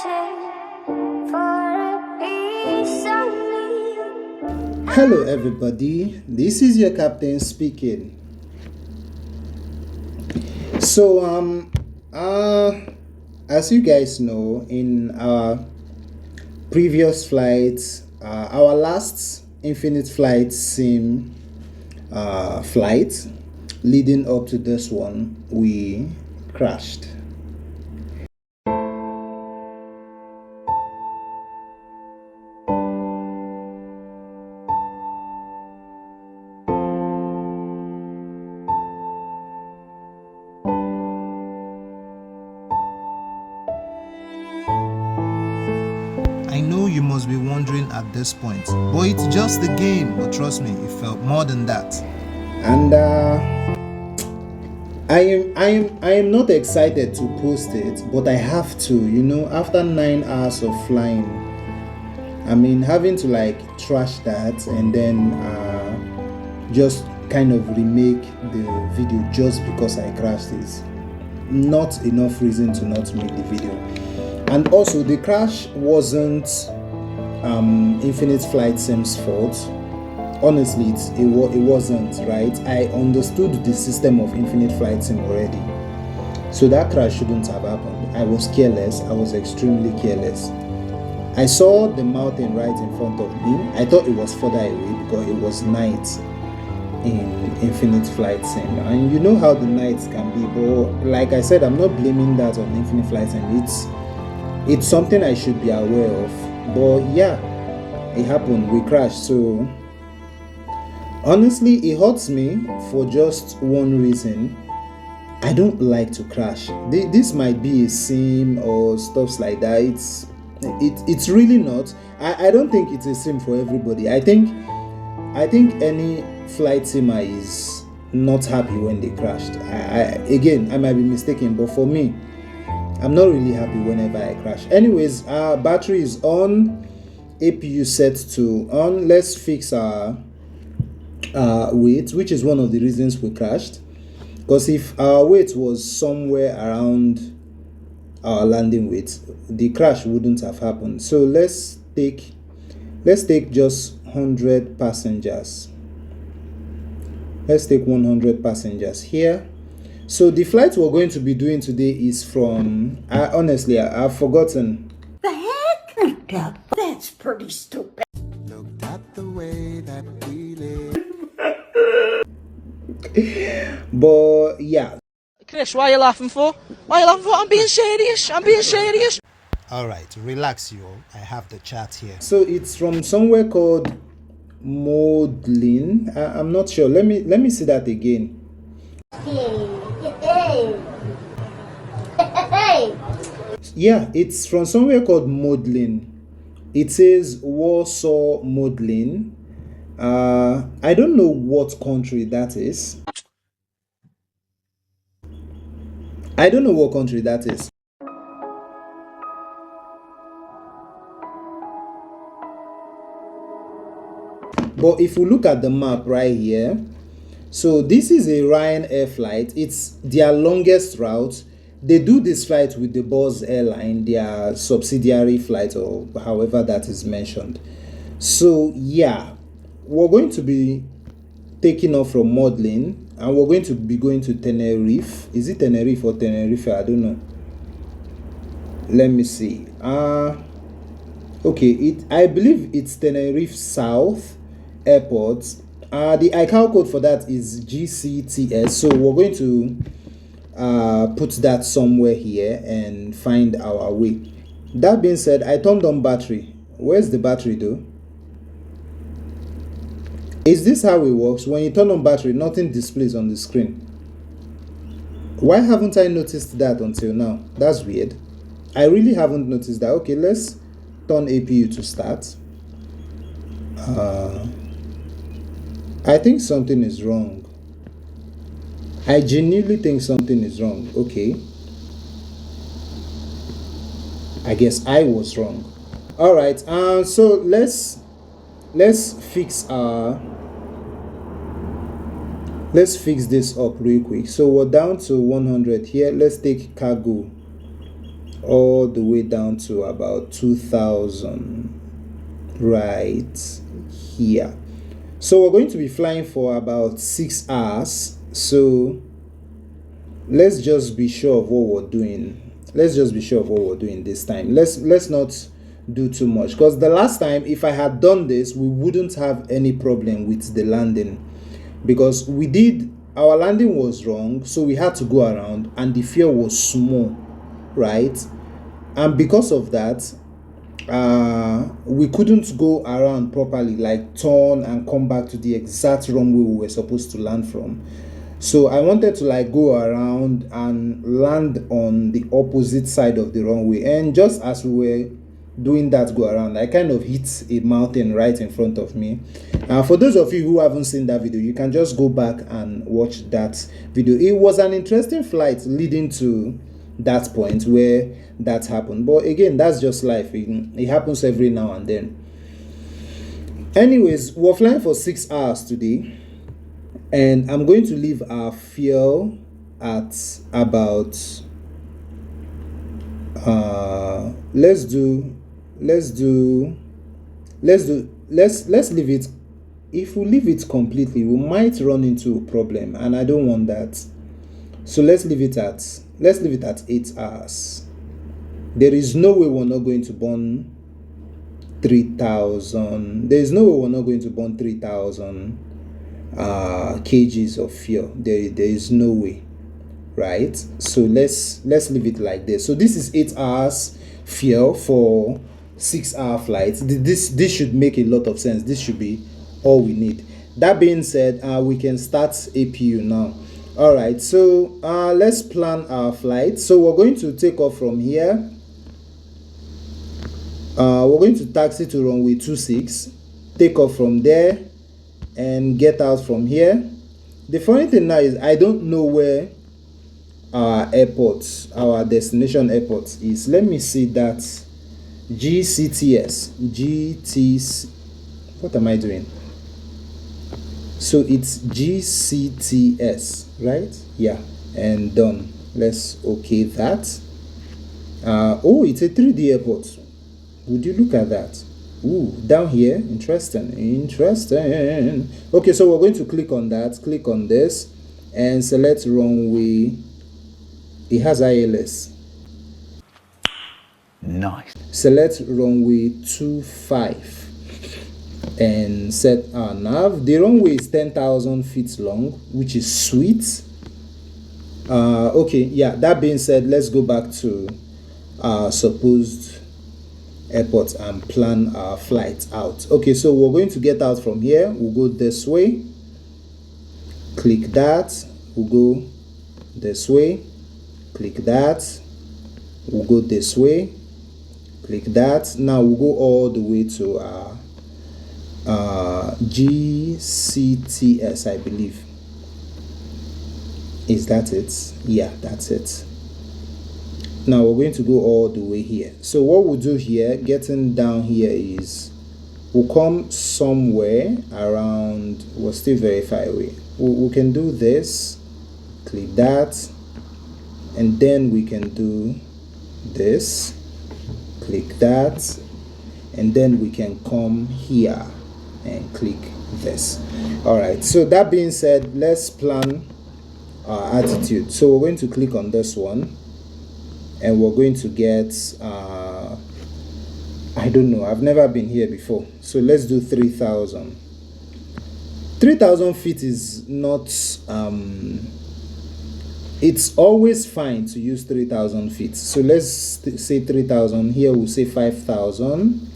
Hello everybody, this is your captain speaking. So as you guys know, in our previous flights, our last Infinite Flight Sim flight leading up to this one, we crashed. I know you must be wondering at this point, but it's just a game. But trust me, it felt more than that. And I am not excited to post it, but I have to. You know, after 9 hours of flying, I mean, having to like trash that and then just kind of remake the video just because I crashed is not enough reason to not make the video. And also, the crash wasn't Infinite Flight Sim's fault. Honestly, it wasn't, right? I understood the system of Infinite Flight Sim already, so that crash shouldn't have happened. I was careless. I was extremely careless. I saw the mountain right in front of me. I thought it was further away because it was night in Infinite Flight Sim, and you know how the nights can be. But like I said, I'm not blaming that on Infinite Flight Sim. It's something I should be aware of. But yeah, it happened. We crashed. So honestly, it hurts me for just one reason. I don't like to crash. This might be a sim or stuff like that. It's really not. I don't think it's a sim for everybody. I think any flight simmer is not happy when they crashed. Again, I might be mistaken, but for me, I'm not really happy whenever I crash. Anyways, our battery is on, APU set to on. Let's fix our weight, which is one of the reasons we crashed. Because if our weight was somewhere around our landing weight, the crash wouldn't have happened. So let's take just 100 passengers. Let's take 100 passengers here. So the flight we're going to be doing today is from, honestly, I've forgotten. The heck? That's pretty stupid. Looked at the way that we live. But yeah. Chris, why are you laughing for? Why are you laughing for? I'm being serious. I'm being serious. Alright, relax you all. I have the chat here. So it's from somewhere called Modlin. I'm not sure. Let me see that again. Yeah, it's from somewhere called Modlin. It says Warsaw Modlin. I don't know what country that is. I don't know what country that is. But if we look at the map right here, so this is a Ryanair flight. It's their longest route. They do this flight with the Buzz airline, their subsidiary flight, or however that is mentioned. So yeah, we're going to be taking off from Modlin and we're going to be going to Tenerife. Is it Tenerife or Tenerife? I don't know. Let me see. Okay, I believe it's Tenerife South Airport. The ICAO code for that is GCTS. So we're going to put that somewhere here and find our way. That being said, I turned on battery. Where's the battery though? Is this how it works? When you turn on battery, nothing displays on the screen. Why haven't I noticed that until now? That's weird. I really haven't noticed that. Okay, let's turn APU to start. I think something is wrong. I genuinely think something is wrong. Okay. I guess I was wrong. All right. So let's fix this up real quick. So we're down to 100 here. Let's take cargo. all the way down to about 2000 right here. So we're going to be flying for about 6 hours. So let's just be sure of what we're doing. Let's just be sure of what we're doing this time. Let's not do too much, because the last time, if I had done this, we wouldn't have any problem with the landing, because our landing was wrong, so we had to go around and the fuel was small, right? And because of that, we couldn't go around properly, like turn and come back to the exact runway we were supposed to land from. So I wanted to like go around and land on the opposite side of the runway, and just as we were doing that go around, I kind of hit a mountain right in front of me. For those of you who haven't seen that video, you can just go back and watch that video. It was an interesting flight leading to that point where that happened, but again, that's just life. It happens every now and then. Anyways, we're flying for 6 hours today, and I'm going to leave our fuel at about let's leave it. If we leave it completely, we might run into a problem, and I don't want that. So let's leave it at 8 hours. There is no way we're not going to burn 3,000. There is no way we're not going to burn 3,000 kgs of fuel. There is no way, right? So let's leave it like this. So this is 8 hours fuel for 6-hour flights. This should make a lot of sense. This should be all we need. That being said, we can start APU now. All right, so let's plan our flight. So we're going to take off from here. We're going to taxi to runway 26, take off from there, and get out from here. The funny thing now is I don't know where our airport, our destination airport is. Let me see that. GTS. What am I doing? So it's GCTS, right? Yeah, and done. Let's okay that. Oh, it's a 3D airport. Would you look at that? Ooh, down here. Interesting. Okay, so we're going to click on that. Click on this and select runway. It has ILS. Nice. Select runway 25 and set our nav. The runway is 10,000 feet long, which is sweet. Okay, yeah, that being said, let's go back to our supposed airport and plan our flight out. Okay, so we're going to get out from here. We'll go this way. Click that. We'll go this way. Click that. We'll go this way. Click that. Now we'll go all the way to our GCTS, I believe. Is that it? Yeah, that's it. Now we're going to go all the way here. So what we'll do here, getting down here, is we'll come somewhere around. We'll still very far away. We can do this. Click that, and then we can do this. Click that, and then we can come here and click this. All right, so that being said, let's plan our altitude. So we're going to click on this one, and we're going to get I don't know, I've never been here before, so let's do 3,000. 3,000 feet is not it's always fine to use 3,000 feet. So let's say 3,000. Here we'll say 5,000.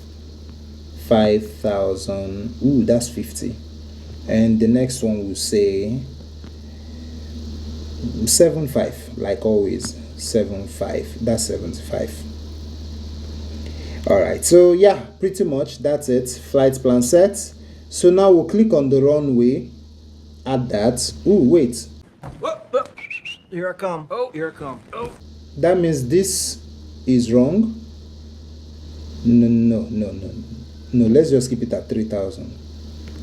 5,000. Ooh, that's 50. And the next one we'll say 75, like always. 75. That's 75. All right. So yeah, pretty much that's it. Flight plan set. So now we'll click on the runway. Add that. Ooh, wait. Whoa, whoa. Here I come. Oh, here I come. Oh. That means this is wrong. No. Let's just keep it at 3,000.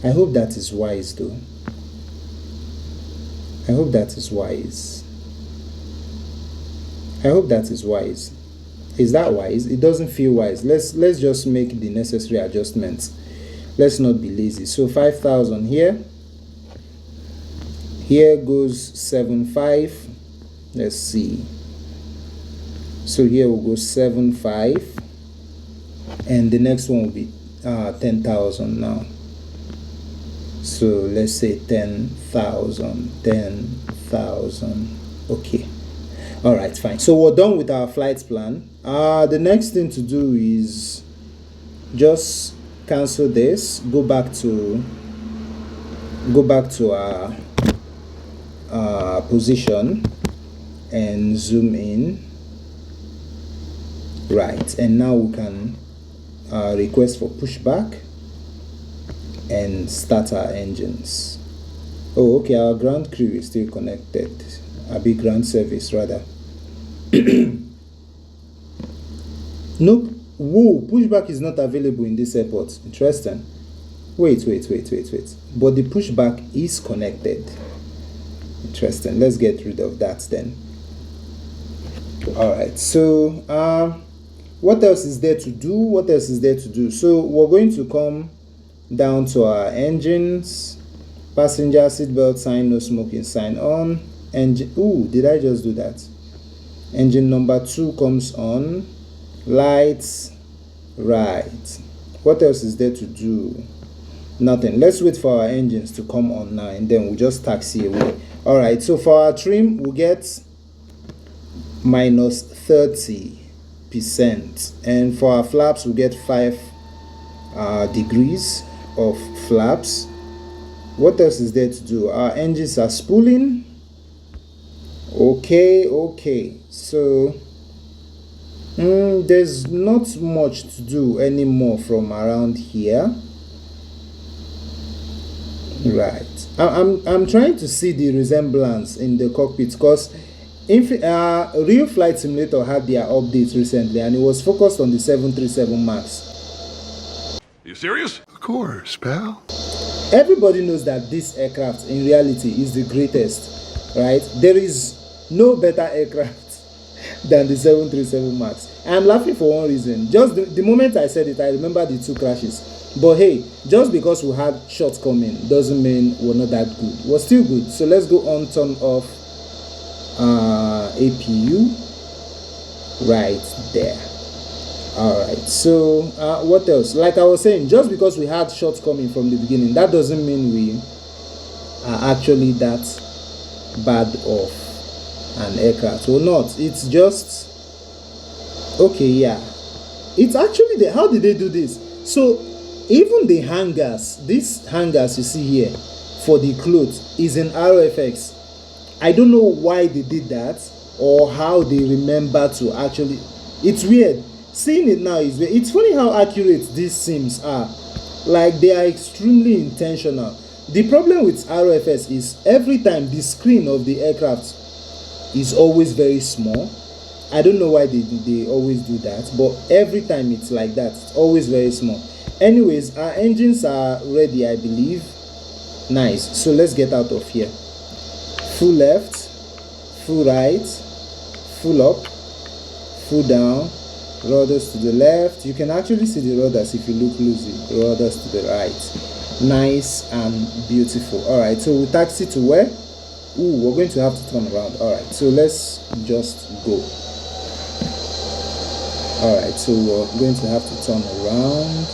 I hope that is wise, though. I hope that is wise. Is that wise? It doesn't feel wise. Let's just make the necessary adjustments. Let's not be lazy. So 5,000 here. Here goes 7,500. Let's see. So here we'll go 7,500, and the next one will be 10,000 now. So let's say 10,000, 10,000. Okay. All right, fine. So we're done with our flight plan. The next thing to do is just cancel this. Go back to our position and zoom in. Right, and now we can request for pushback and start our engines. Oh, okay, our ground crew is still connected. A big ground service rather. Nope. Whoa, pushback is not available in this airport. Interesting. Wait. But the pushback is connected. Interesting. Let's get rid of that then. All right. So, what else is there to do? So we're going to come down to our engines. Passenger seatbelt sign, no smoking sign on. Engine. Ooh, did I just do that? Engine number 2 comes on. Lights. Right. What else is there to do? Nothing. Let's wait for our engines to come on now, and then we'll just taxi away. All right. So for our trim, we'll get minus 30%, and for our flaps, we'll get 5 degrees of flaps. What else is there to do? Our engines are spooling. Okay. So there's not much to do anymore from around here. Right. I'm trying to see the resemblance in the cockpit, because Real Flight Simulator had their updates recently, and it was focused on the 737 MAX. You serious? Of course, pal. Everybody knows that this aircraft in reality is the greatest, right? There is no better aircraft than the 737 MAX. I'm laughing for one reason. Just the moment I said it, I remember the 2 crashes. But hey, just because we had shortcoming doesn't mean we're not that good. We're still good. So let's go on, turn off APU right there. All right. So what else? Like I was saying, just because we had shortcoming from the beginning, that doesn't mean we are actually that bad of an aircraft or not. It's just okay. Yeah, it's actually how did they do this? So even the hangars, these hangars you see here for the clothes is in RFX. I don't know why they did that or how they remember to actually. It's weird. Seeing it now is weird. It's funny how accurate these sims are. Like, they are extremely intentional. The problem with RFS is every time the screen of the aircraft is always very small. I don't know why they always do that, but every time it's like that. It's always very small. Anyways, our engines are ready, I believe. Nice. So let's get out of here. Full left, full right, full up, full down, rudders to the left. You can actually see the rudders if you look closely. Rudders to the right. Nice and beautiful. All right, so we taxi to where? Ooh, we're going to have to turn around. All right, so let's just go. All right, so we're going to have to turn around.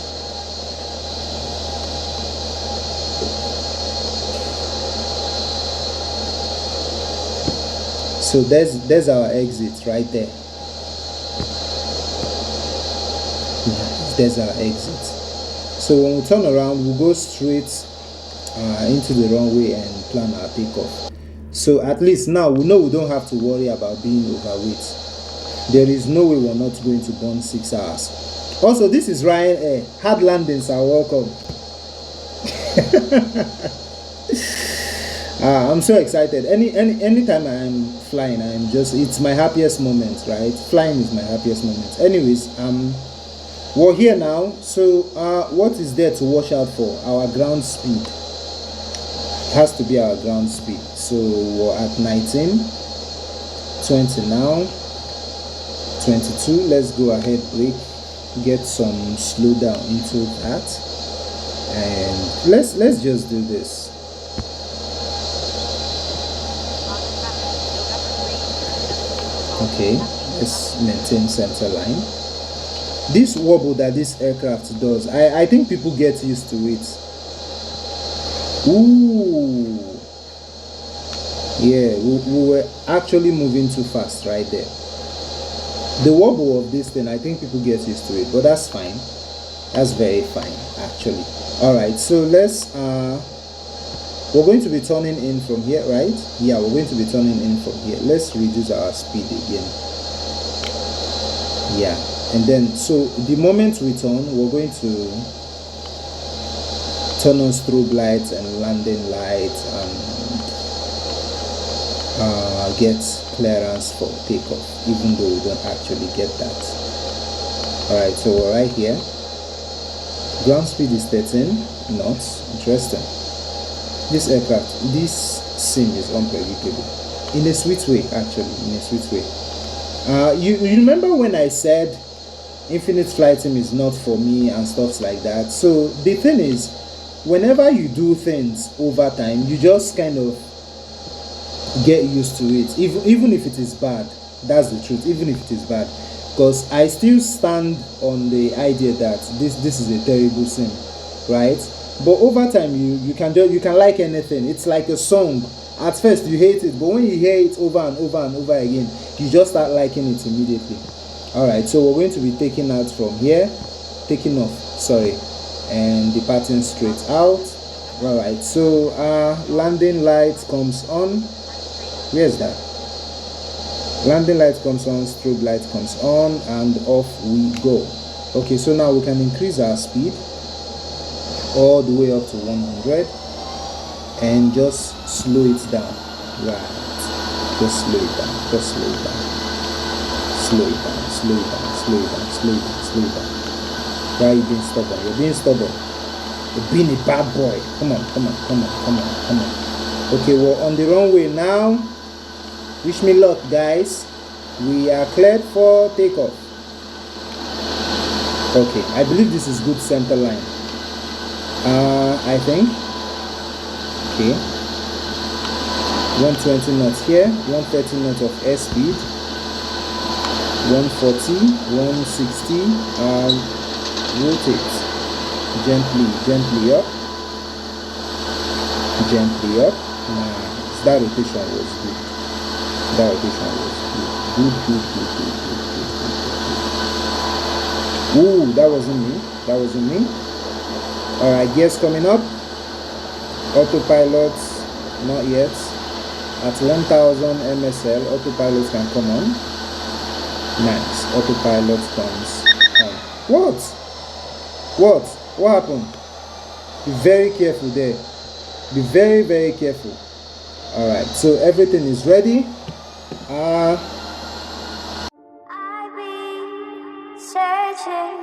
So there's our exit right there. There's our exit. So when we turn around, we'll go straight into the runway and plan our takeoff. So at least now we know we don't have to worry about being overweight. There is no way we're not going to burn 6 hours. Also, this is Ryanair. Hard landings are welcome. I'm so excited. Anytime I'm flying, it's my happiest moment, right? Flying is my happiest moment. Anyways, we're here now. So what is there to watch out for? Our ground speed. It has to be our ground speed. So we're at 19, 20 now, 22. Let's go ahead, brake, get some slow down into that, and let's just do this. Okay, let's maintain center line. This wobble that this aircraft does, I think people get used to it. Ooh, yeah, we were actually moving too fast right there. The wobble of this thing, I think people get used to it, but that's fine. That's very fine, actually. All right, so let's we're going to be turning in from here, right? Yeah, we're going to be turning in from here. Let's reduce our speed again. Yeah, and then so the moment we turn, we're going to turn on strobe lights and landing lights and get clearance for takeoff, even though we don't actually get that. All right, so we're right here. Ground speed is 13 knots. Interesting. This aircraft, this sim is unpredictable in a sweet way, actually, in a sweet way. You remember when I said infinite flight sim is not for me and stuff like that? So the thing is, whenever you do things over time, you just kind of get used to it, even if it is bad. That's the truth. Even if it is bad, because I still stand on the idea that this is a terrible sim, right? But over time, you can like anything. It's like a song. At first you hate it, but when you hear it over and over and over again, you just start liking it immediately. All right, so we're going to be taking out from here, taking off, sorry, and departing straight out. All right, so landing light comes on. Where's that? Landing light comes on, strobe light comes on, and off we go. Okay, so now we can increase our speed all the way up to 100 and just slow it down. Right, just slow it down, just slow it down, slow it down, slow it down, slow it down, slow it down, slow it down. Why are you being stubborn? You're being stubborn. You're being a bad boy. Come on, come on, come on, come on, come on. Okay, we're on the runway now. Wish me luck, guys. We are cleared for takeoff. Okay, I believe this is good center line. I think. Okay. 120 knots here, 130 knots of airspeed, 140, 160, and rotate. Gently up. Gently up. Nice. That rotation was good. That rotation was good. Ooh, that wasn't me. That wasn't me. Alright, gears coming up. Autopilot, not yet. At 1000 MSL, autopilot can come on. Nice. Autopilot comes on. What happened? Be very careful there. Be very, very careful. Alright, so everything is ready. I've been searching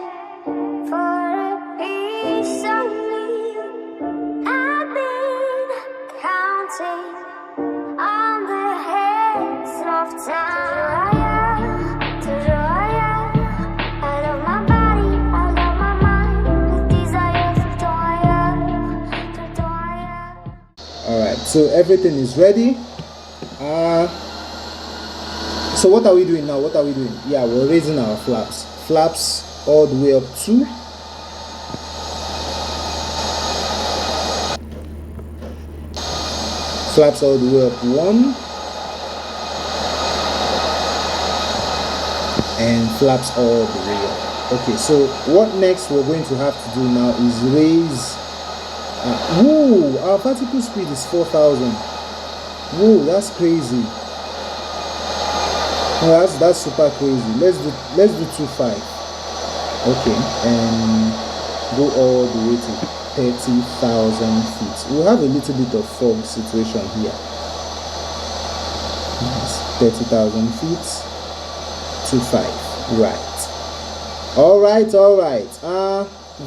for a piece of me. I've been counting on the hands of time. I love my body, I love my mind, with desire for Toya. Alright, so everything is ready. So what are we doing now? What are we doing? Yeah, we're raising our flaps. Flaps all the way up to flaps all the way up 1 and flaps all the way up. Okay, so what next we're going to have to do now is raise whoa, our vertical speed is 4,000. Whoa, that's crazy. Oh, that's super crazy. Let's do 2.5. Okay, and go all the way to 30,000 feet. We'll have a little bit of fog situation here. Nice. 30,000 feet. 2.5. Right. All right.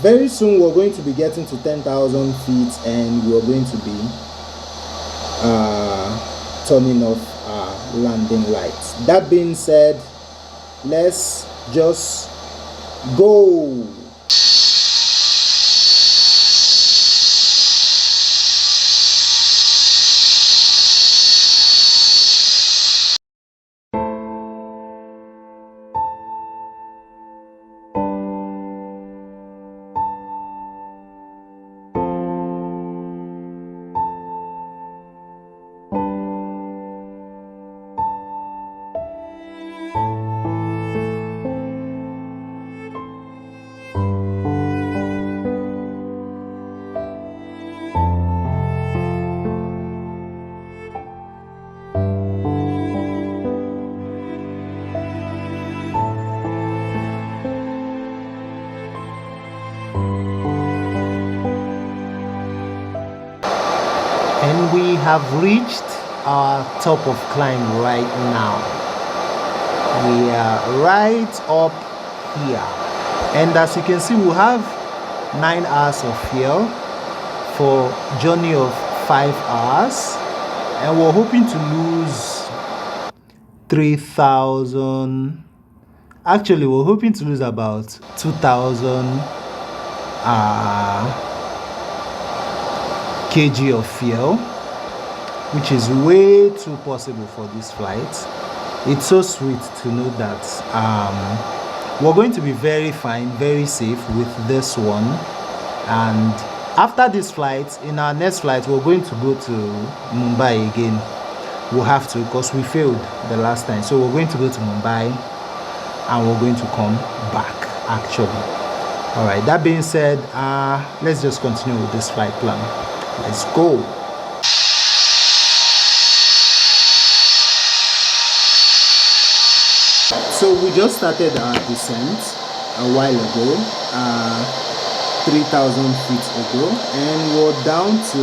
Very soon we're going to be getting to 10,000 feet, and we're going to be turning off landing lights. That being said, let's just go. And we have reached our top of climb right now. We are right up here, and as you can see, we have 9 hours of fuel for journey of 5 hours, and we're hoping to lose 3,000. Actually, we're hoping to lose about 2,000 kg of fuel, which is way too possible for this flight. It's so sweet to know that we're going to be very fine, very safe with this one. And after this flight, in our next flight, we're going to go to Mumbai again. We'll have to, because we failed the last time. So we're going to go to Mumbai and we're going to come back actually. All right, that being said, let's just continue with this flight plan. Let's go. So we just started our descent a while ago, 3,000 feet ago, and we're down to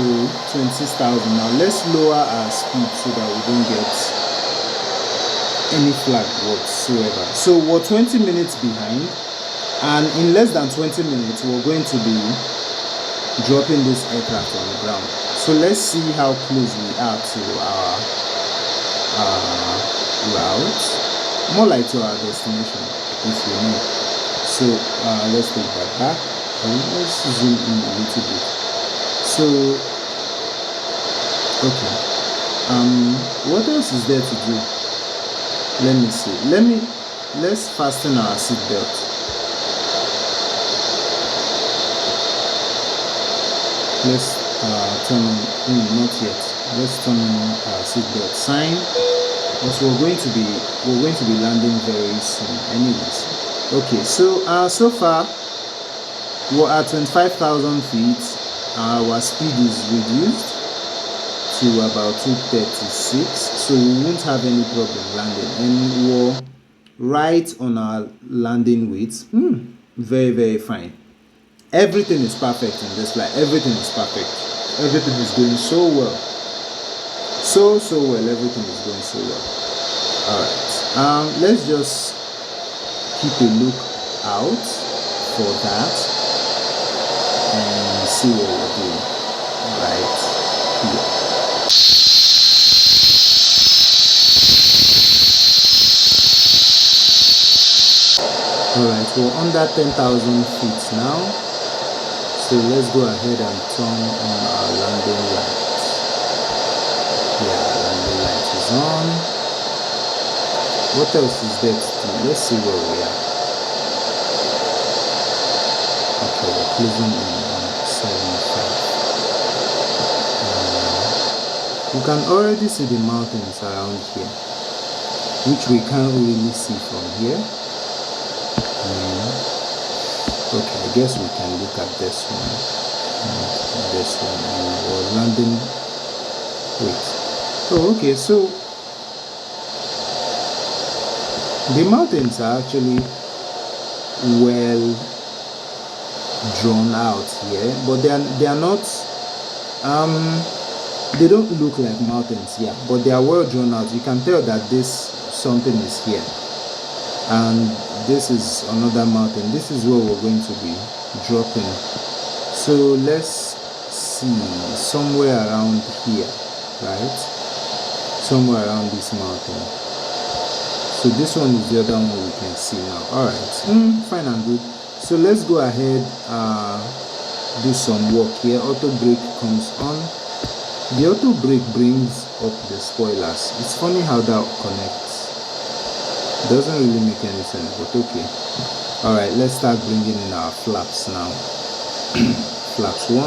26,000 now. Let's lower our speed so that we don't get any flag whatsoever. So we're 20 minutes behind, and in less than 20 minutes we're going to be dropping this aircraft on the ground. So let's see how close we are to our route. More like to our destination, if you know. So let's take that back and let's zoom in a little bit. So okay, what else is there to do? Let me see. Let's fasten our seatbelt. Let's turn on. Not yet. Let's turn on our seatbelt sign. Also, we're going to be landing very soon anyways. Okay, so far we're at 25,000 feet. Our speed is reduced to about 236, so we won't have any problem landing, and we're right on our landing weight. Very, very fine. Everything is perfect in this flight. Everything is perfect. Everything is going so well. So well. Everything is going so well. All right. Let's just keep a look out for that and see what we're doing right here. All right. We're under 10,000 feet now. So let's go ahead and turn on our landing lights. Yeah, landing light is on. What else is there to do? Let's see where we are. Okay, we're closing in on 75. You can already see the mountains around here, which we can't really see from here. Okay, I guess we can look at this one and this one, and we're landing. Wait. Oh, okay, so the mountains are actually well drawn out here, but they are not. They don't look like mountains here, but they are well drawn out. You can tell that something is here, and this is another mountain. This is where we're going to be dropping. So let's see, somewhere around here, right? Somewhere around this mountain. So this one is the other one we can see now. All right, fine and good. So let's go ahead, do some work here. Auto brake comes on. The auto brake brings up the spoilers. It's funny how that connects. Doesn't really make any sense, but okay. All right, let's start bringing in our flaps now. Flaps 1.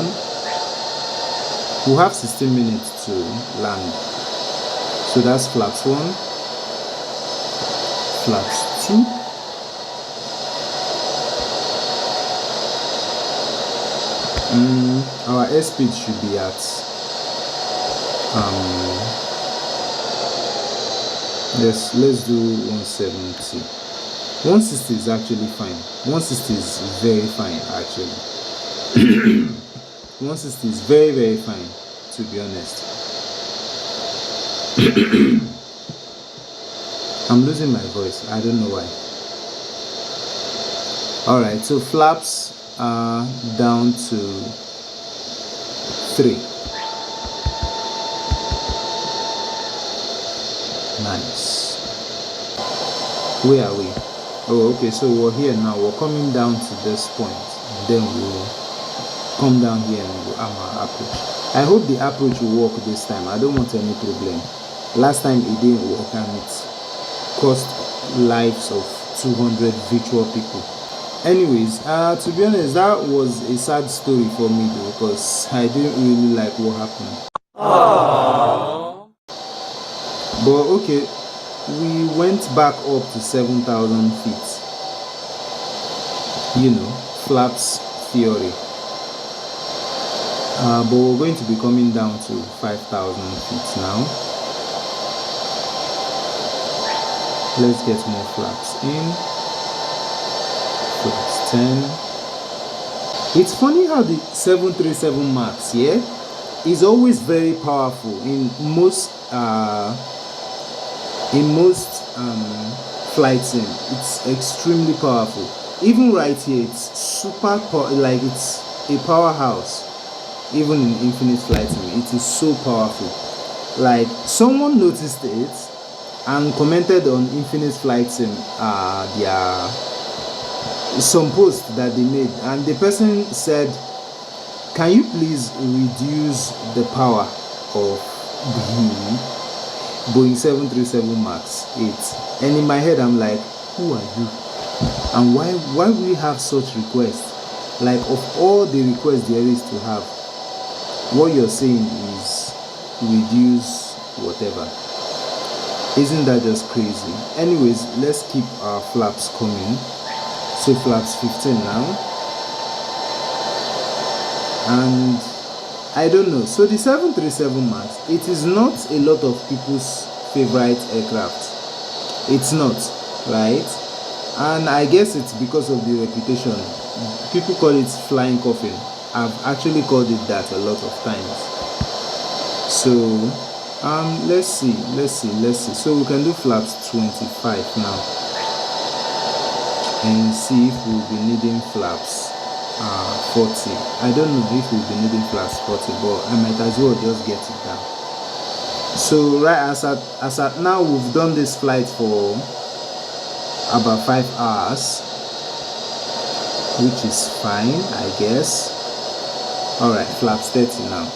We'll have 16 minutes to land. So that's flaps 1. Flaps 2. Our airspeed should be at let's do 170. 160 is actually fine. 160 is very fine actually. 160 is very, very fine, to be honest. I'm losing my voice. I don't know why. All right, so flaps are down to 3. Nice. Where are we? Oh, okay, so we're here now. We're coming down to this point, and then we'll come down here and we'll arm our approach. I hope the approach will work this time. I don't want any problem. Last time it didn't work and it cost lives of 200 virtual people. Anyways, to be honest, that was a sad story for me though, because I didn't really like what happened. Aww. But okay, we went back up to 7,000 feet. You know, flaps theory. But we're going to be coming down to 5,000 feet now. Let's get more flaps in. Flaps 10. It's funny how the 737 MAX, yeah, is always very powerful in most flight sim. It's extremely powerful. Even right here, it's super like it's a powerhouse. Even in infinite flight sim, it is so powerful. Like someone noticed it and commented on infinite flight sim their some post that they made, and the person said, can you please reduce the power of the Boeing 737 MAX 8? And in my head I'm like, who are you, and why will we have such requests? Like, of all the requests there is to have, what you're saying is reduce whatever. Isn't that just crazy? Anyways, let's keep our flaps coming. So flaps 15 now. And I don't know. So the 737 MAX, it is not a lot of people's favorite aircraft. It's not, right? And I guess it's because of the reputation. People call it flying coffin. I've actually called it that a lot of times. So let's see. So we can do flaps 25 now and see if we'll be needing flaps 40. I don't know if we'll be needing flaps 40, but I might as well just get it down. So right as at now, we've done this flight for about 5 hours, which is fine, I guess. All right, flaps 30 now.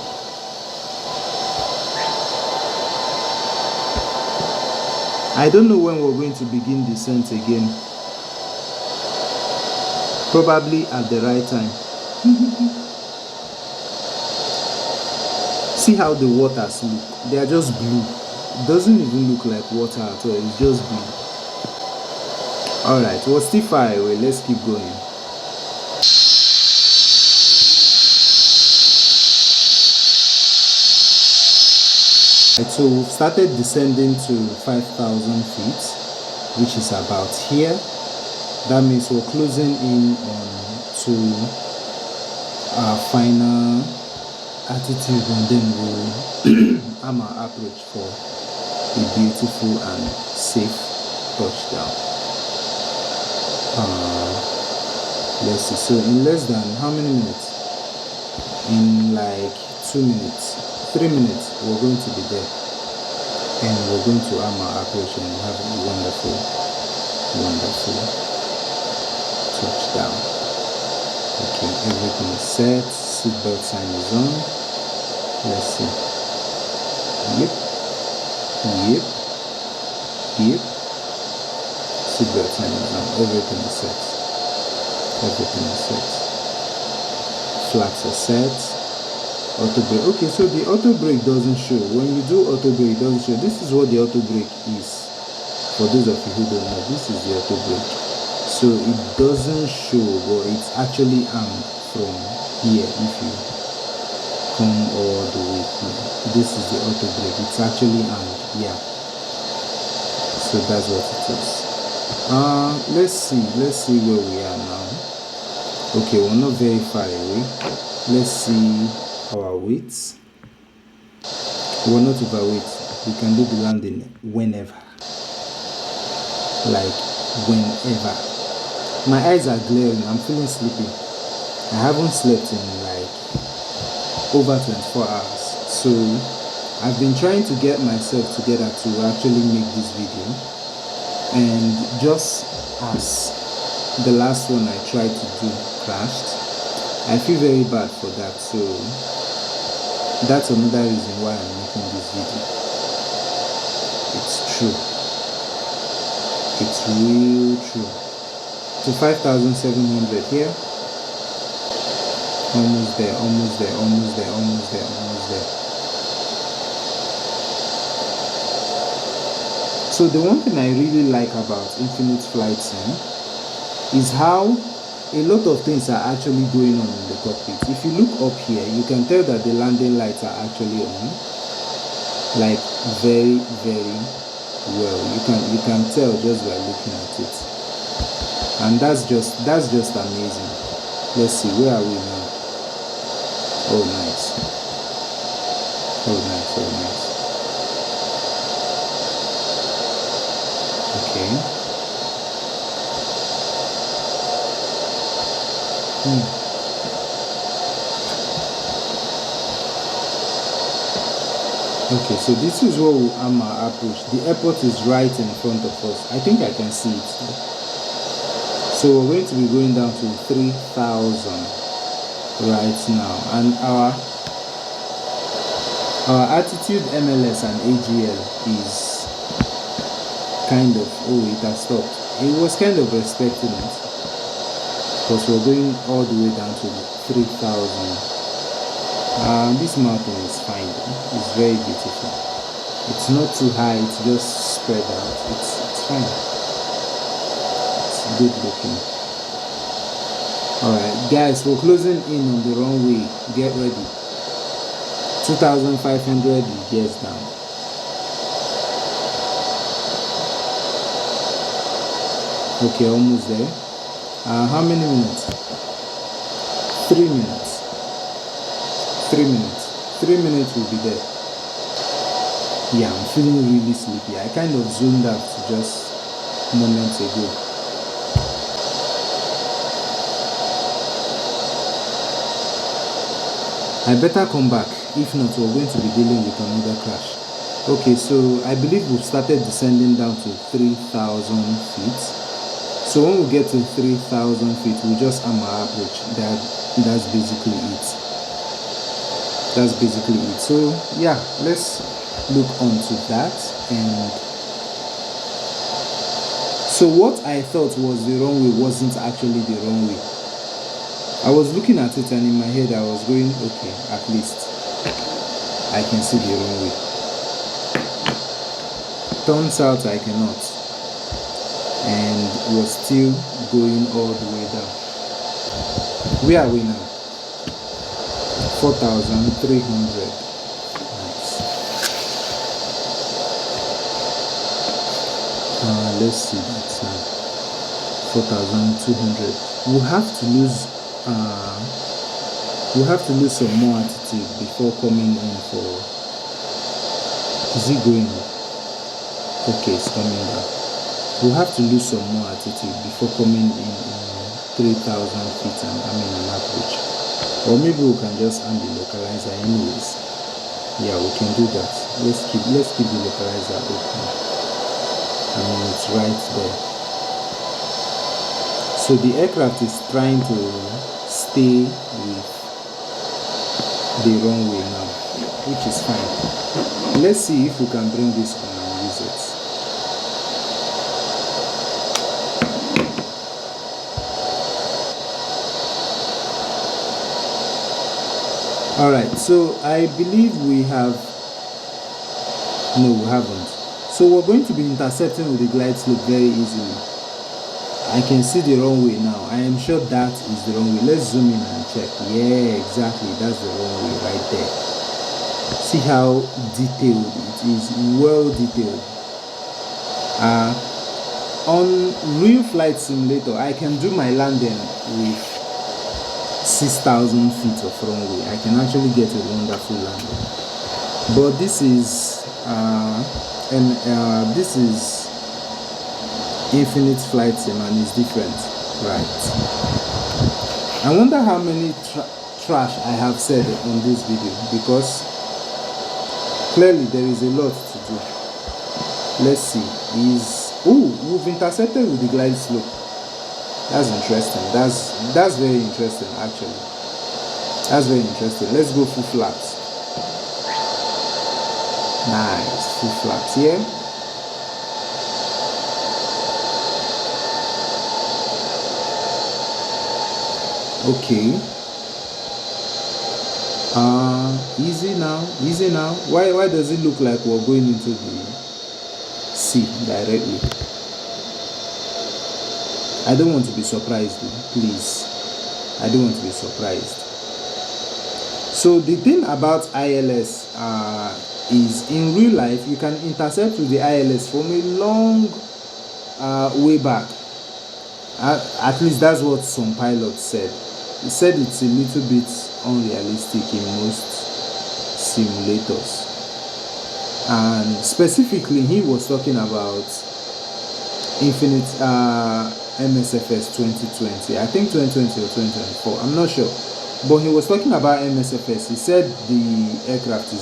I don't know when we're going to begin descent again. Probably at the right time. See how the waters look. They are just blue. It doesn't even look like water at all. It's just blue. Alright, we're still far away. Let's keep going. So we've started descending to 5,000 feet, which is about here. That means we're closing in on to our final altitude, and then we'll arm our approach for a beautiful and safe touchdown. Let's see. So in less than how many minutes? In like 2 minutes, 3 minutes, we're going to be there. and we're going to arm our approach and have a wonderful, wonderful touchdown. Okay, everything is set. Seatbelt sign is on. Let's see. Yep. Seatbelt sign is on. Everything is set. Flaps are set. Auto brake. Okay, so the auto brake doesn't show. When you do auto brake, it doesn't show. This is what the auto brake is. For those of you who don't know, this is the auto brake. So it doesn't show, but it's actually armed from here. If you come all the way here, this is the auto brake. It's actually armed. Yeah. So that's what it is. Let's see where we are now. Okay, we're not very far away. Let's see our weights. We're not overweight. We can do the landing whenever. Like whenever. My eyes are glaring. I'm feeling sleepy. I haven't slept in like over 24 hours. So I've been trying to get myself together to actually make this video. And just as the last one I tried to do crashed, I feel very bad for that. So that's another reason why I'm making this video. It's true. It's real true. To 5,700 here. Almost there. So the one thing I really like about Infinite Flight Sim is how a lot of things are actually going on in the cockpit. If you look up here, you can tell that the landing lights are actually on, like very, very well. You can tell just by looking at it, and that's just amazing. Let's see, where are we now? Oh nice. Okay. Okay, so this is where we arm our approach. The airport is right in front of us. I think I can see it. So we're going to be going down to 3,000 right now, and our altitude MLS and AGL is kind of, oh, it has stopped. It was kind of respecting it, because we're going all the way down to 3,000. This mountain is fine though. It's very beautiful. It's not too high, it's just spread out. It's fine. It's good looking. Alright guys, we're closing in on the runway. Get ready. 2,500 years down. Okay, almost there. How many minutes? 3 minutes. 3 minutes. 3 minutes will be there. Yeah, I'm feeling really sleepy. I kind of zoned out just moments ago. I better come back. If not, we're going to be dealing with another crash. Okay, so I believe we've started descending down to 3,000 feet. So when we get to 3,000 feet, we just arm our approach. That's basically it. So yeah, let's look onto that. And so what I thought was the runway wasn't actually the runway. I was looking at it, and in my head I was going, okay, at least I can see the runway. Turns out I cannot, and we're still going all the way down. Where are we now? 4,300. Nice. Let's see that now. 4,200. We'll have to lose some more altitude before coming in for. Is it going up? Okay, it's coming down. We'll have to lose some more altitude before coming in 3,000 feet and an approach. Or maybe we can just hand the localizer anyways. Yeah, we can do that. let's keep the localizer open. I mean, it's right there. So the aircraft is trying to stay with the runway now, which is fine. Let's see if we can bring this on and use it. Alright, so I believe we have, no, we haven't. So we're going to be intercepting with the glide slope very easily. I can see the runway now. I am sure that is the runway. Let's zoom in and check. Yeah, exactly, that's the runway right there. See how detailed it is, well detailed. On real flight simulator, I can do my landing with 6,000 feet of runway. I can actually get a wonderful landing. But this is infinite flight sim and it's different, right? I wonder how many trash I have said on this video, because clearly there is a lot to do. Let's see. We've intercepted with the glide slope. That's interesting. That's very interesting actually. That's very interesting. Let's go full flaps. Nice, full flaps here. Okay. Easy now, easy now. Why does it look like we're going into the sea directly? I don't want to be surprised, please. I don't want to be surprised. So the thing about ILS is, in real life, you can intercept with the ILS from a long way back. At least that's what some pilots said. He said it's a little bit unrealistic in most simulators. And specifically, he was talking about Infinite MSFS 2020. I think 2020 or 2024. I'm not sure. But he was talking about MSFS. He said the aircrafts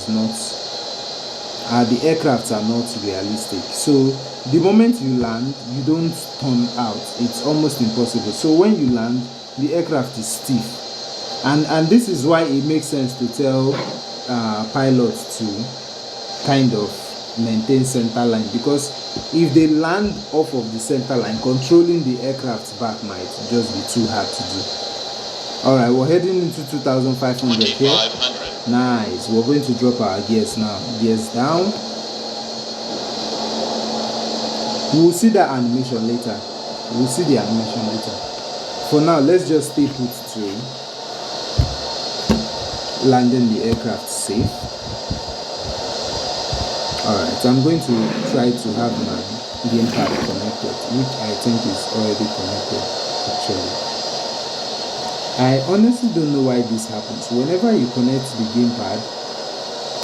are not realistic. So the moment you land, you don't turn out. It's almost impossible. So when you land, the aircraft is stiff. And this is why it makes sense to tell pilots to kind of maintain center line, because if they land off of the center line, controlling the aircraft's back might just be too hard to do. Alright, we're heading into 2,500 here. Nice. We're going to drop our gears now. Gears down. We'll see that animation later. We'll see the animation later. For now, let's just stay put to landing the aircraft safe. Alright, I'm going to try to have my gamepad connected, which I think is already connected actually. I honestly don't know why this happens. Whenever you connect the gamepad,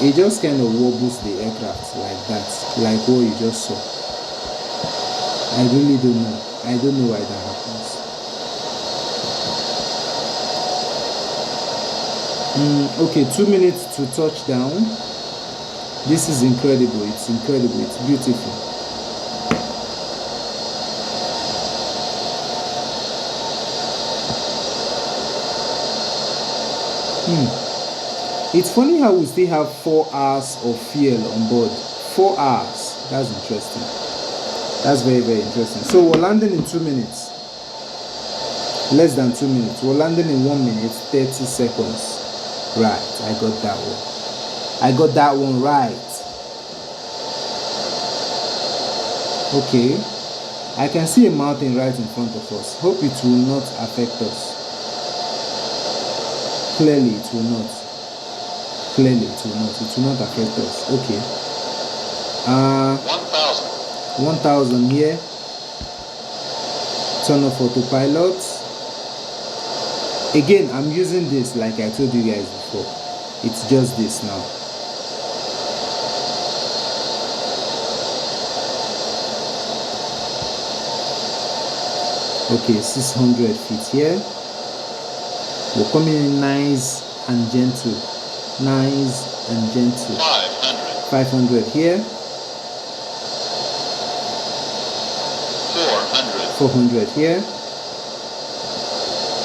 it just kind of wobbles the aircraft like that, like what you just saw. I really don't know. I don't know why that happens. Okay, 2 minutes to touchdown. This is incredible. It's incredible. It's beautiful. It's funny how we still have 4 hours of fuel on board. 4 hours. That's interesting. That's very, very interesting. So we're landing in 2 minutes. Less than 2 minutes. We're landing in 1 minute 30 seconds. Right, I got that one. I got that one right. Okay. I can see a mountain right in front of us. Hope it will not affect us. Clearly it will not. Clearly it will not. It will not affect us. Okay. 1,000 here. Turn off autopilot. Again, I'm using this like I told you guys before. It's just this now. Okay, 600 feet here. We're coming in nice and gentle. Nice and gentle. 500. 500 here. 400. 400 here.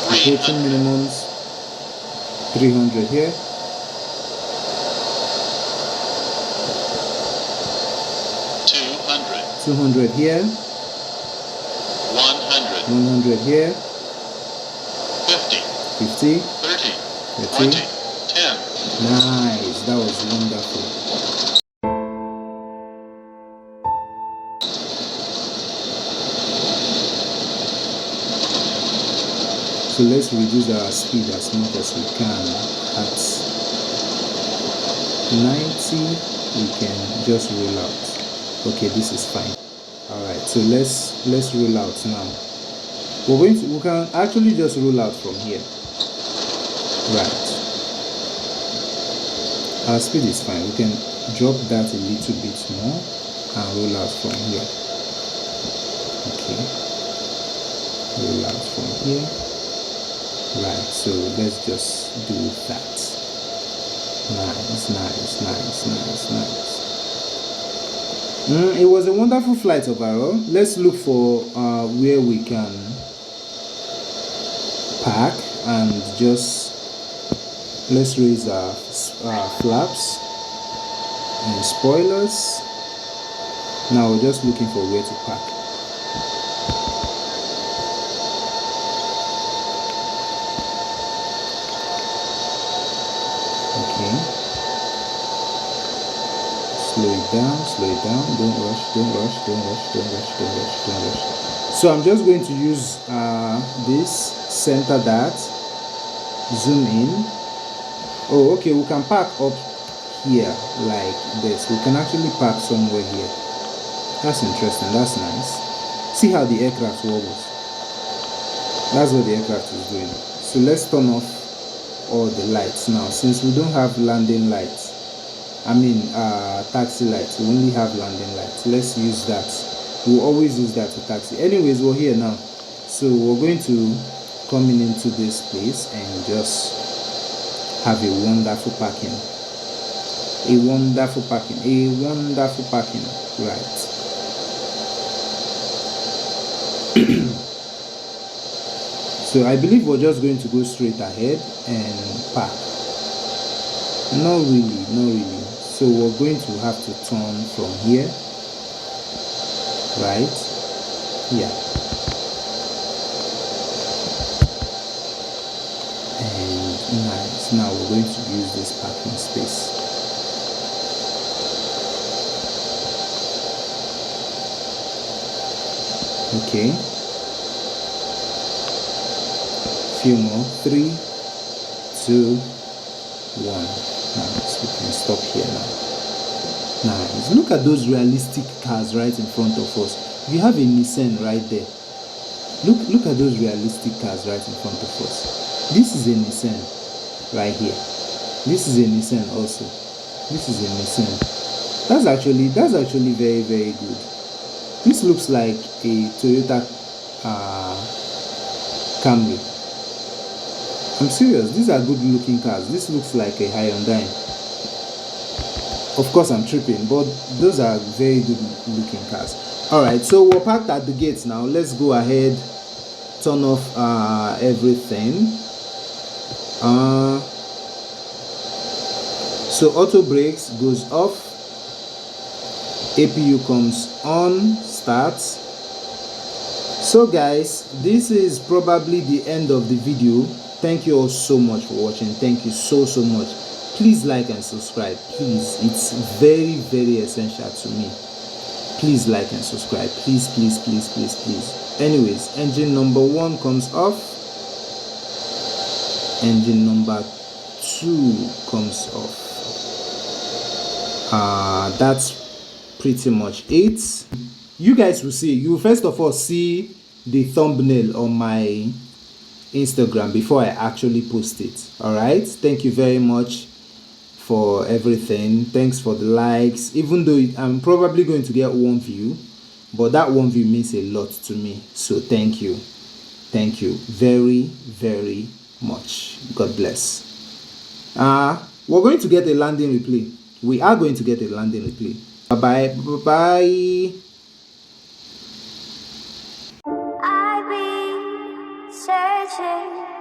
Approaching 300. minimums. 300 here. 200. 200 here. 100. 100 here. 50. 50. 30. 30. 20. 10. Nice. That was wonderful. So let's reduce our speed as much as we can. At 90, we can just roll out. Okay, this is fine. All right, so let's roll out now. We can actually just roll out from here. Right. Our speed is fine. We can drop that a little bit more and roll out from here. Okay. Roll out from here. Right, so let's just do that. Nice. It was a wonderful flight overall. Let's look for where we can park and just let's raise our flaps and spoilers. Now we're just looking for where to park. Okay. Slow it down. Don't rush. So I'm just going to use this, center that, zoom in. Oh, okay, we can park up here like this. We can actually park somewhere here. That's interesting. That's nice. See how the aircraft wobbles. That's what the aircraft is doing. So let's turn off all the lights now, since we don't have landing lights. Taxi lights. We only have landing lights. Let's use that. We'll always use that to taxi. Anyways, we're here now, so we're going to come into this place and just have a wonderful parking. Right. So I believe we're just going to go straight ahead and park. Not really. So we're going to have to turn from here. Right? Yeah. And nice. Now we're going to use this parking space. Okay. Few more. 3, 2, 1. Nice. We can stop here now. Nice. Look at those realistic cars right in front of us. You have a Nissan right there. Look at those realistic cars right in front of us. This is a Nissan right here. This is a Nissan also. This is a Nissan. That's actually very, very good. This looks like a Toyota Camry. I'm serious. These are good looking cars. This looks like a Hyundai. Of course I'm tripping, but those are very good looking cars. Alright, so we're parked at the gates now. Let's go ahead, turn off everything. So auto brakes goes off, APU comes on, starts. So guys, this is probably the end of the video. Thank you all so much for watching. Thank you so much. Please like and subscribe. Please, it's very, very essential to me. Please like and subscribe. Please. Anyways, engine number 1 comes off. Engine number 2 comes off. That's pretty much it. You guys will see. You first of all see the thumbnail on my Instagram before I actually post it. Alright, thank you very much for everything. Thanks for the likes, even though I'm probably going to get 1 view, but that 1 view means a lot to me. So thank you very, very much. God bless. We're going to get a landing replay. We are going to get a landing replay. Bye bye. Bye. I've been searching